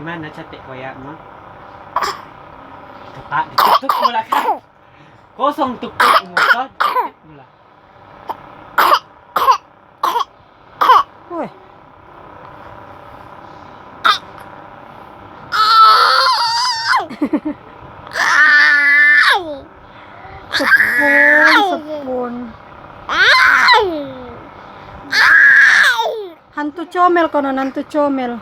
Mana cantik koyak mah? Kepak ditutup mula kan? Kosong tutup motor cantik mula. Wih. Sepun. Hantu comel kono, hantu comel.